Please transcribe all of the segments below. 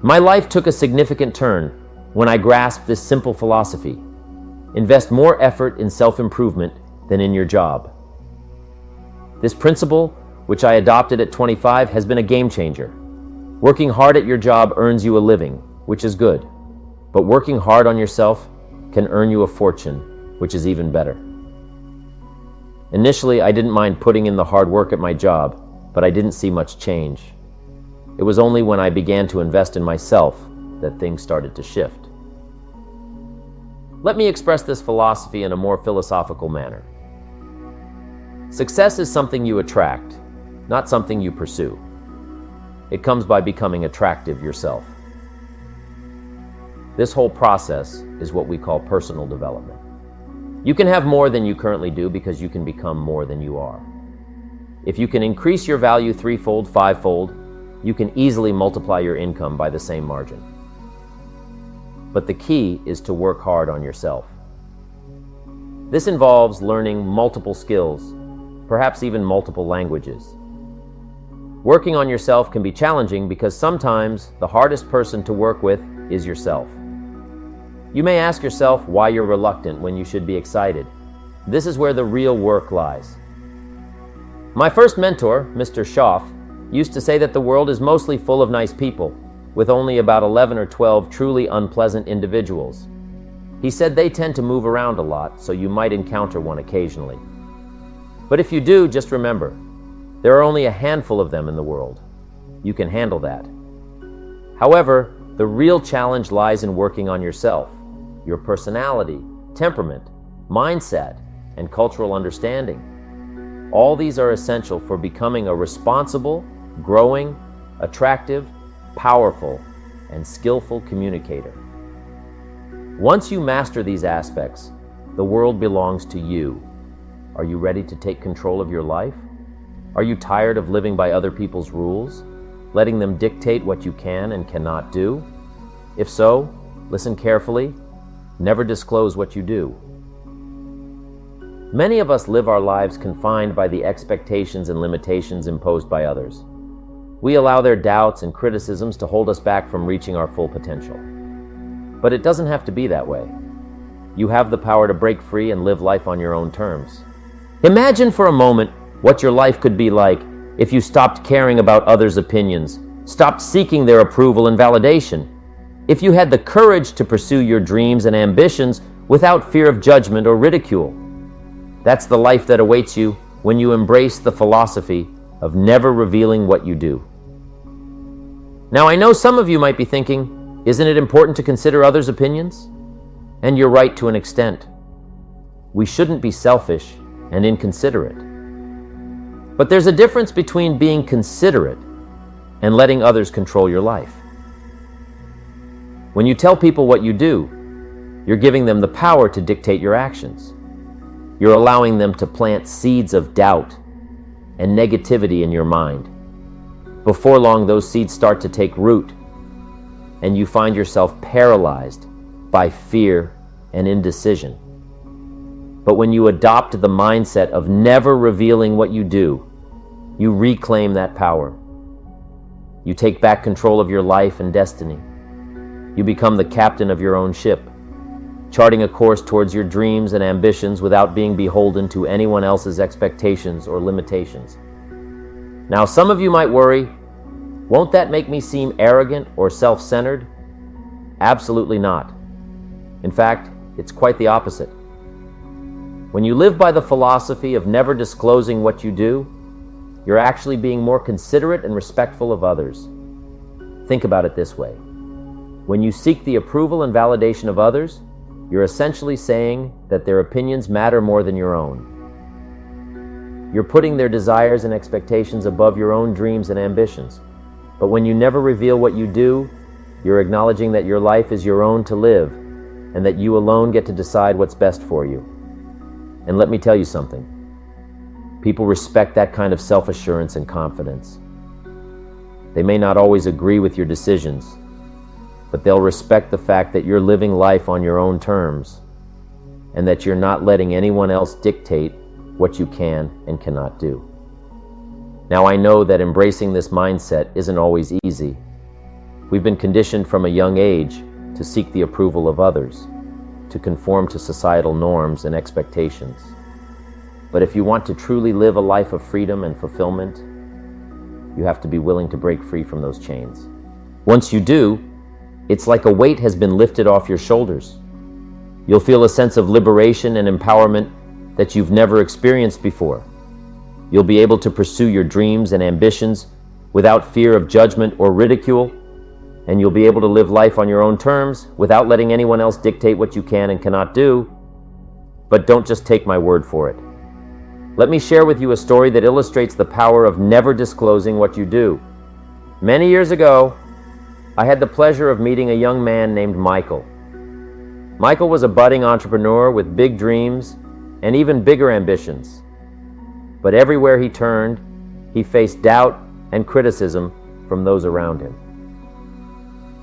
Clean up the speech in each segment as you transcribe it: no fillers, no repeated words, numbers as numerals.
My life took a significant turn when I grasped this simple philosophy. Invest more effort in self-improvement than in your job. This principle, which I adopted at 25, has been a game changer. Working hard at your job earns you a living, which is good. But working hard on yourself can earn you a fortune, which is even better. Initially, I didn't mind putting in the hard work at my job, but I didn't see much change. It was only when I began to invest in myself that things started to shift. Let me express this philosophy in a more philosophical manner. Success is something you attract, not something you pursue. It comes by becoming attractive yourself. This whole process is what we call personal development. You can have more than you currently do because you can become more than you are. If you can increase your value 3-fold, 5-fold, you can easily multiply your income by the same margin. But the key is to work hard on yourself. This involves learning multiple skills, perhaps even multiple languages. Working on yourself can be challenging because sometimes the hardest person to work with is yourself. You may ask yourself why you're reluctant when you should be excited. This is where the real work lies. My first mentor, Mr. Schaff, used to say that the world is mostly full of nice people, with only about 11 or 12 truly unpleasant individuals. He said they tend to move around a lot, so you might encounter one occasionally. But if you do, just remember, there are only a handful of them in the world. You can handle that. However, the real challenge lies in working on yourself, your personality, temperament, mindset, and cultural understanding. All these are essential for becoming a responsible, growing, attractive, powerful, and skillful communicator. Once you master these aspects, the world belongs to you. Are you ready to take control of your life? Are you tired of living by other people's rules, letting them dictate what you can and cannot do? If so, listen carefully. Never disclose what you do. Many of us live our lives confined by the expectations and limitations imposed by others. We allow their doubts and criticisms to hold us back from reaching our full potential. But it doesn't have to be that way. You have the power to break free and live life on your own terms. Imagine for a moment what your life could be like if you stopped caring about others' opinions, stopped seeking their approval and validation, if you had the courage to pursue your dreams and ambitions without fear of judgment or ridicule. That's the life that awaits you when you embrace the philosophy of never revealing what you do. Now, I know some of you might be thinking, isn't it important to consider others' opinions? And you're right to an extent. We shouldn't be selfish and inconsiderate. But there's a difference between being considerate and letting others control your life. When you tell people what you do, you're giving them the power to dictate your actions. You're allowing them to plant seeds of doubt and negativity in your mind. Before long, those seeds start to take root, and you find yourself paralyzed by fear and indecision. But when you adopt the mindset of never revealing what you do, you reclaim that power. You take back control of your life and destiny. You become the captain of your own ship, charting a course towards your dreams and ambitions without being beholden to anyone else's expectations or limitations. Now, some of you might worry, won't that make me seem arrogant or self-centered? Absolutely not. In fact, it's quite the opposite. When you live by the philosophy of never disclosing what you do, you're actually being more considerate and respectful of others. Think about it this way. When you seek the approval and validation of others, you're essentially saying that their opinions matter more than your own. You're putting their desires and expectations above your own dreams and ambitions. But when you never reveal what you do, you're acknowledging that your life is your own to live, and that you alone get to decide what's best for you. And let me tell you something. People respect that kind of self-assurance and confidence. They may not always agree with your decisions, but they'll respect the fact that you're living life on your own terms, and that you're not letting anyone else dictate what you can and cannot do. Now, I know that embracing this mindset isn't always easy. We've been conditioned from a young age to seek the approval of others, to conform to societal norms and expectations. But if you want to truly live a life of freedom and fulfillment, you have to be willing to break free from those chains. Once you do, it's like a weight has been lifted off your shoulders. You'll feel a sense of liberation and empowerment that you've never experienced before. You'll be able to pursue your dreams and ambitions without fear of judgment or ridicule, and you'll be able to live life on your own terms without letting anyone else dictate what you can and cannot do. But don't just take my word for it. Let me share with you a story that illustrates the power of never disclosing what you do. Many years ago, I had the pleasure of meeting a young man named Michael. Michael was a budding entrepreneur with big dreams and even bigger ambitions. But everywhere he turned, he faced doubt and criticism from those around him.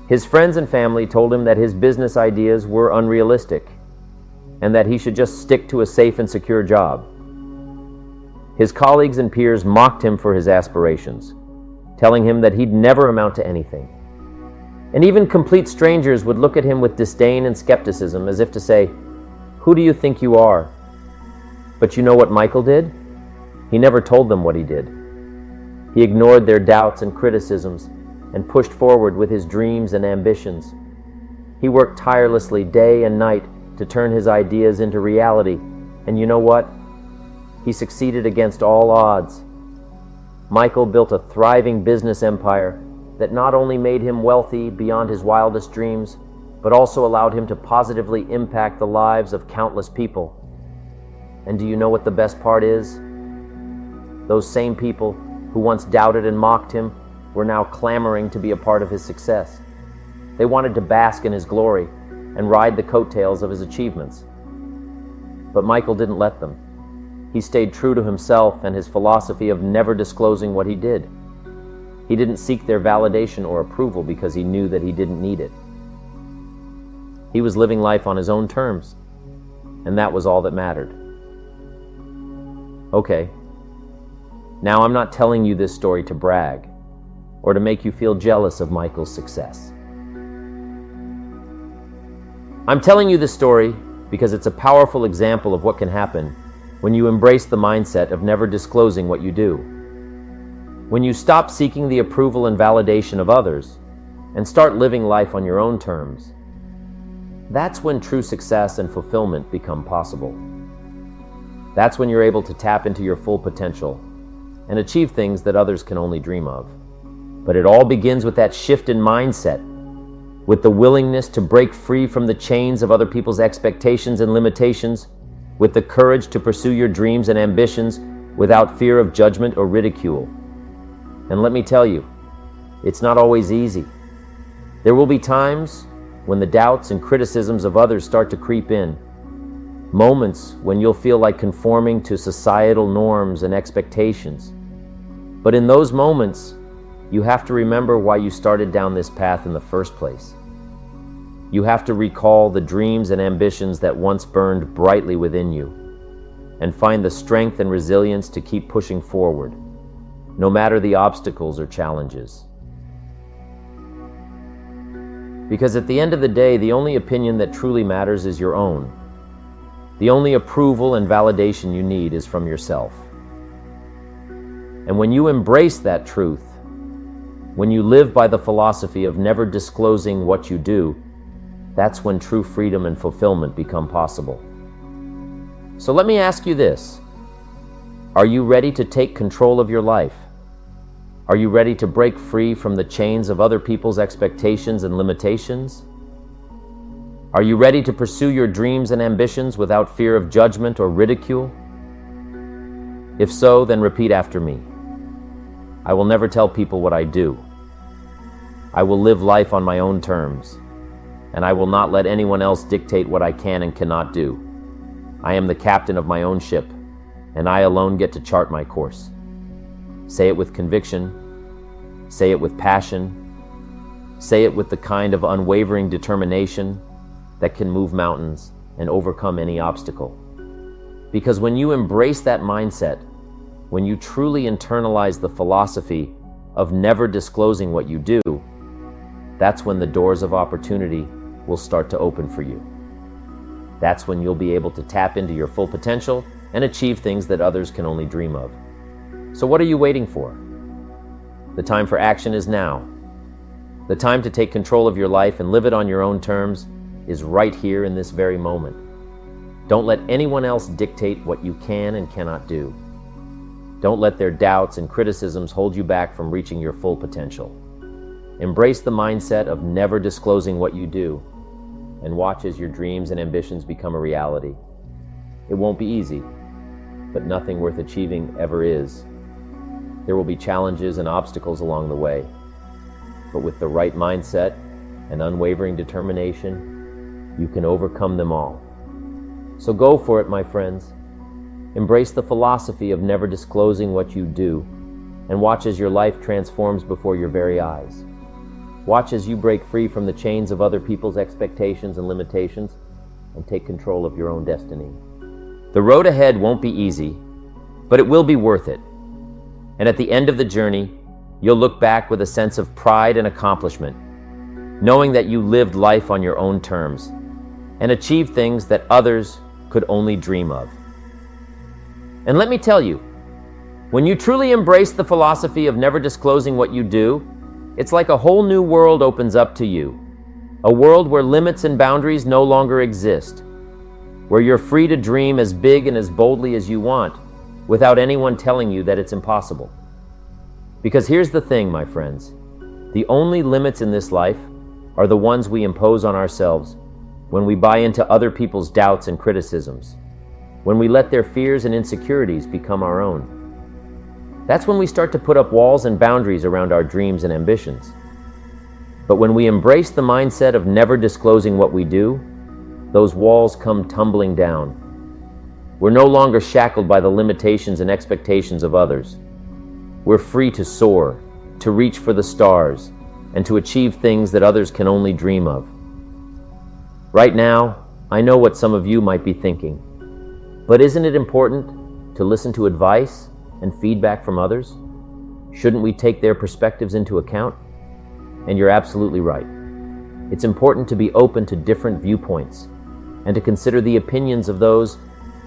His friends and family told him that his business ideas were unrealistic and that he should just stick to a safe and secure job. His colleagues and peers mocked him for his aspirations, telling him that he'd never amount to anything. And even complete strangers would look at him with disdain and skepticism, as if to say, "Who do you think you are?" But you know what Michael did? He never told them what he did. He ignored their doubts and criticisms and pushed forward with his dreams and ambitions. He worked tirelessly day and night to turn his ideas into reality. And you know what? He succeeded against all odds. Michael built a thriving business empire that not only made him wealthy beyond his wildest dreams, but also allowed him to positively impact the lives of countless people. And do you know what the best part is? Those same people who once doubted and mocked him were now clamoring to be a part of his success. They wanted to bask in his glory and ride the coattails of his achievements. But Michael didn't let them. He stayed true to himself and his philosophy of never disclosing what he did. He didn't seek their validation or approval because he knew that he didn't need it. He was living life on his own terms, and that was all that mattered. Okay, now I'm not telling you this story to brag or to make you feel jealous of Michael's success. I'm telling you this story because it's a powerful example of what can happen when you embrace the mindset of never disclosing what you do. When you stop seeking the approval and validation of others and start living life on your own terms, that's when true success and fulfillment become possible. That's when you're able to tap into your full potential and achieve things that others can only dream of. But it all begins with that shift in mindset, with the willingness to break free from the chains of other people's expectations and limitations, with the courage to pursue your dreams and ambitions without fear of judgment or ridicule. And let me tell you, it's not always easy. There will be times when the doubts and criticisms of others start to creep in, moments when you'll feel like conforming to societal norms and expectations. But in those moments, you have to remember why you started down this path in the first place. You have to recall the dreams and ambitions that once burned brightly within you, and find the strength and resilience to keep pushing forward, no matter the obstacles or challenges. Because at the end of the day, the only opinion that truly matters is your own. The only approval and validation you need is from yourself. And when you embrace that truth, when you live by the philosophy of never disclosing what you do, that's when true freedom and fulfillment become possible. So let me ask you this. Are you ready to take control of your life? Are you ready to break free from the chains of other people's expectations and limitations? Are you ready to pursue your dreams and ambitions without fear of judgment or ridicule? If so, then repeat after me. I will never tell people what I do. I will live life on my own terms, and I will not let anyone else dictate what I can and cannot do. I am the captain of my own ship, and I alone get to chart my course. Say it with conviction. Say it with passion. Say it with the kind of unwavering determination that can move mountains and overcome any obstacle. Because when you embrace that mindset, when you truly internalize the philosophy of never disclosing what you do, that's when the doors of opportunity will start to open for you. That's when you'll be able to tap into your full potential and achieve things that others can only dream of. So what are you waiting for? The time for action is now. The time to take control of your life and live it on your own terms is right here in this very moment. Don't let anyone else dictate what you can and cannot do. Don't let their doubts and criticisms hold you back from reaching your full potential. Embrace the mindset of never disclosing what you do, and watch as your dreams and ambitions become a reality. It won't be easy, but nothing worth achieving ever is. There will be challenges and obstacles along the way, but with the right mindset and unwavering determination, you can overcome them all. So go for it, my friends. Embrace the philosophy of never disclosing what you do, and watch as your life transforms before your very eyes. Watch as you break free from the chains of other people's expectations and limitations and take control of your own destiny. The road ahead won't be easy, but it will be worth it. And at the end of the journey, you'll look back with a sense of pride and accomplishment, knowing that you lived life on your own terms and achieved things that others could only dream of. And let me tell you, when you truly embrace the philosophy of never disclosing what you do, it's like a whole new world opens up to you. A world where limits and boundaries no longer exist, where you're free to dream as big and as boldly as you want, without anyone telling you that it's impossible. Because here's the thing, my friends, the only limits in this life are the ones we impose on ourselves when we buy into other people's doubts and criticisms, when we let their fears and insecurities become our own. That's when we start to put up walls and boundaries around our dreams and ambitions. But when we embrace the mindset of never disclosing what we do, those walls come tumbling down. We're no longer shackled by the limitations and expectations of others. We're free to soar, to reach for the stars, and to achieve things that others can only dream of. Right now, I know what some of you might be thinking, but isn't it important to listen to advice and feedback from others? Shouldn't we take their perspectives into account? And you're absolutely right. It's important to be open to different viewpoints and to consider the opinions of those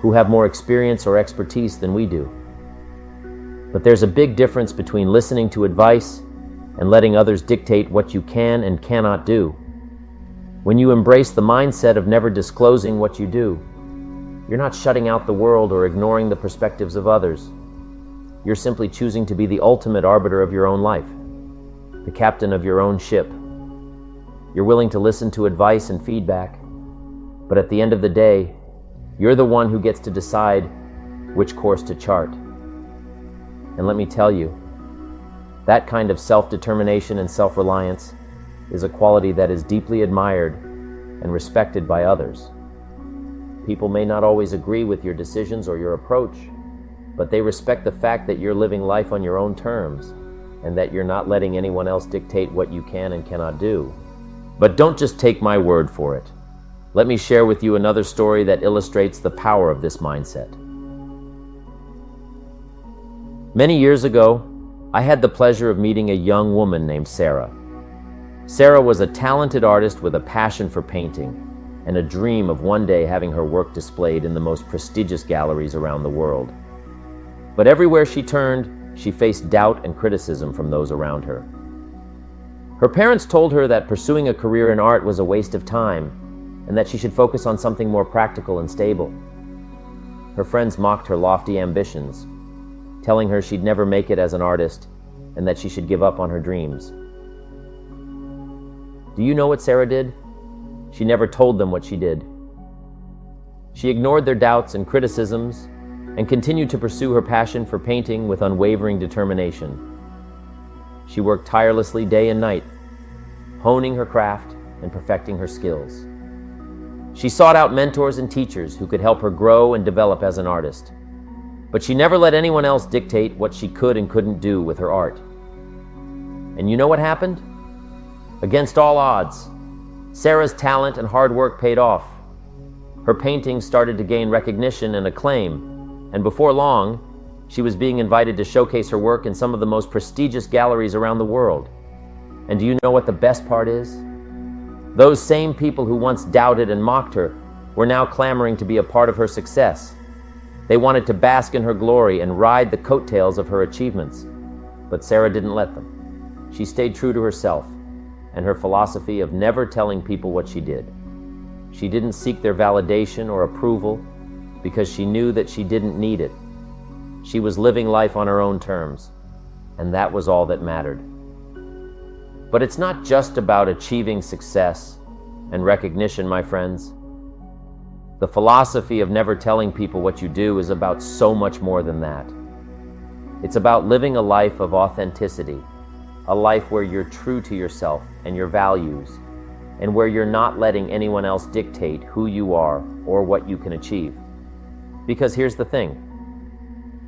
who have more experience or expertise than we do. But there's a big difference between listening to advice and letting others dictate what you can and cannot do. When you embrace the mindset of never disclosing what you do, you're not shutting out the world or ignoring the perspectives of others. You're simply choosing to be the ultimate arbiter of your own life, the captain of your own ship. You're willing to listen to advice and feedback, but at the end of the day, you're the one who gets to decide which course to chart. And let me tell you, that kind of self-determination and self-reliance is a quality that is deeply admired and respected by others. People may not always agree with your decisions or your approach, but they respect the fact that you're living life on your own terms and that you're not letting anyone else dictate what you can and cannot do. But don't just take my word for it. Let me share with you another story that illustrates the power of this mindset. Many years ago, I had the pleasure of meeting a young woman named Sarah. Sarah was a talented artist with a passion for painting and a dream of one day having her work displayed in the most prestigious galleries around the world. But everywhere she turned, she faced doubt and criticism from those around her. Her parents told her that pursuing a career in art was a waste of time and that she should focus on something more practical and stable. Her friends mocked her lofty ambitions, telling her she'd never make it as an artist and that she should give up on her dreams. Do you know what Sarah did? She never told them what she did. She ignored their doubts and criticisms and continued to pursue her passion for painting with unwavering determination. She worked tirelessly day and night, honing her craft and perfecting her skills. She sought out mentors and teachers who could help her grow and develop as an artist. But she never let anyone else dictate what she could and couldn't do with her art. And you know what happened? Against all odds, Sarah's talent and hard work paid off. Her paintings started to gain recognition and acclaim, and before long, she was being invited to showcase her work in some of the most prestigious galleries around the world. And do you know what the best part is? Those same people who once doubted and mocked her were now clamoring to be a part of her success. They wanted to bask in her glory and ride the coattails of her achievements. But Sarah didn't let them. She stayed true to herself and her philosophy of never telling people what she did. She didn't seek their validation or approval because she knew that she didn't need it. She was living life on her own terms, and that was all that mattered. But it's not just about achieving success and recognition, my friends. The philosophy of never telling people what you do is about so much more than that. It's about living a life of authenticity, a life where you're true to yourself and your values, and where you're not letting anyone else dictate who you are or what you can achieve. Because here's the thing.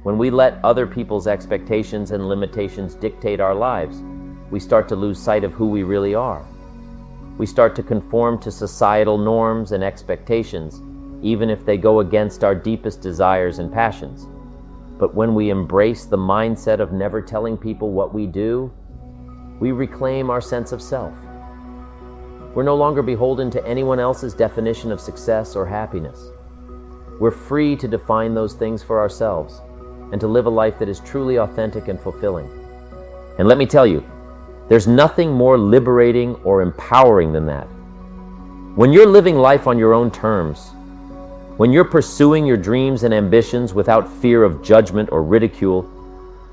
When we let other people's expectations and limitations dictate our lives, we start to lose sight of who we really are. We start to conform to societal norms and expectations, even if they go against our deepest desires and passions. But when we embrace the mindset of never telling people what we do, we reclaim our sense of self. We're no longer beholden to anyone else's definition of success or happiness. We're free to define those things for ourselves and to live a life that is truly authentic and fulfilling. And let me tell you, there's nothing more liberating or empowering than that. When you're living life on your own terms, when you're pursuing your dreams and ambitions without fear of judgment or ridicule,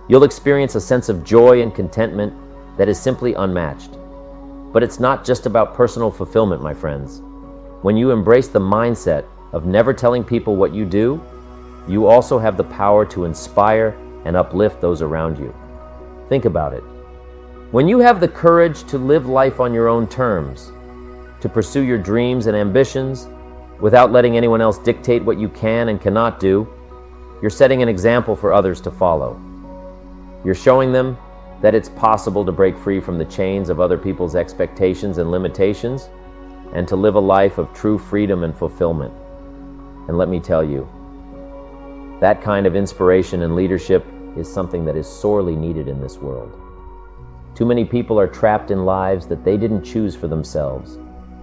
you'll experience a sense of joy and contentment that is simply unmatched. But it's not just about personal fulfillment, my friends. When you embrace the mindset of never telling people what you do, you also have the power to inspire and uplift those around you. Think about it. When you have the courage to live life on your own terms, to pursue your dreams and ambitions without letting anyone else dictate what you can and cannot do, you're setting an example for others to follow. You're showing them that it's possible to break free from the chains of other people's expectations and limitations and to live a life of true freedom and fulfillment. And let me tell you, that kind of inspiration and leadership is something that is sorely needed in this world. Too many people are trapped in lives that they didn't choose for themselves,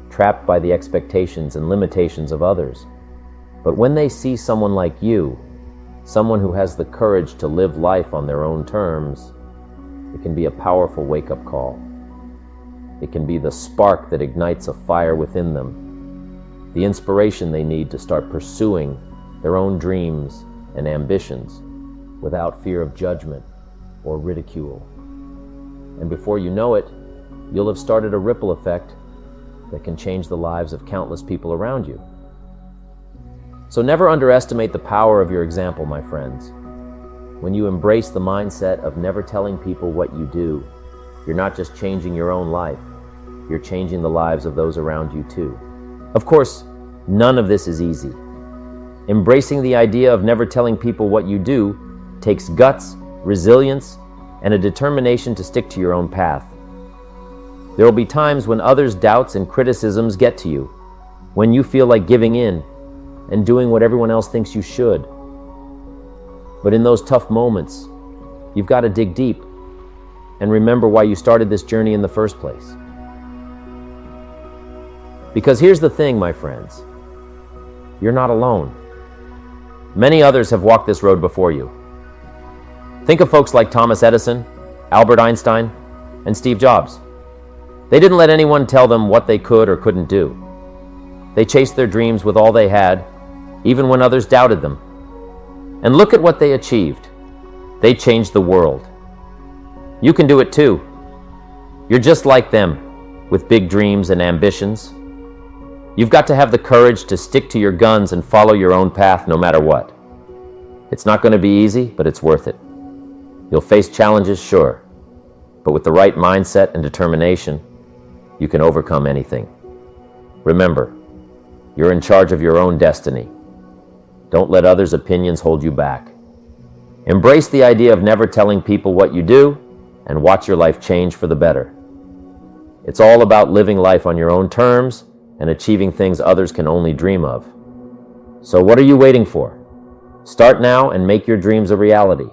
trapped by the expectations and limitations of others. But when they see someone like you, someone who has the courage to live life on their own terms, it can be a powerful wake-up call. It can be the spark that ignites a fire within them, the inspiration they need to start pursuing their own dreams and ambitions without fear of judgment or ridicule. And before you know it, you'll have started a ripple effect that can change the lives of countless people around you. So never underestimate the power of your example, my friends. When you embrace the mindset of never telling people what you do, you're not just changing your own life, you're changing the lives of those around you too. Of course, none of this is easy. Embracing the idea of never telling people what you do takes guts, resilience, and a determination to stick to your own path. There will be times when others' doubts and criticisms get to you, when you feel like giving in and doing what everyone else thinks you should. But in those tough moments, you've got to dig deep and remember why you started this journey in the first place. Because here's the thing, my friends. You're not alone. Many others have walked this road before you. Think of folks like Thomas Edison, Albert Einstein, and Steve Jobs. They didn't let anyone tell them what they could or couldn't do. They chased their dreams with all they had, even when others doubted them. And look at what they achieved. They changed the world. You can do it too. You're just like them, with big dreams and ambitions. You've got to have the courage to stick to your guns and follow your own path no matter what. It's not going to be easy, but it's worth it. You'll face challenges, sure, but with the right mindset and determination, you can overcome anything. Remember, you're in charge of your own destiny. Don't let others' opinions hold you back. Embrace the idea of never telling people what you do and watch your life change for the better. It's all about living life on your own terms and achieving things others can only dream of. So what are you waiting for? Start now and make your dreams a reality.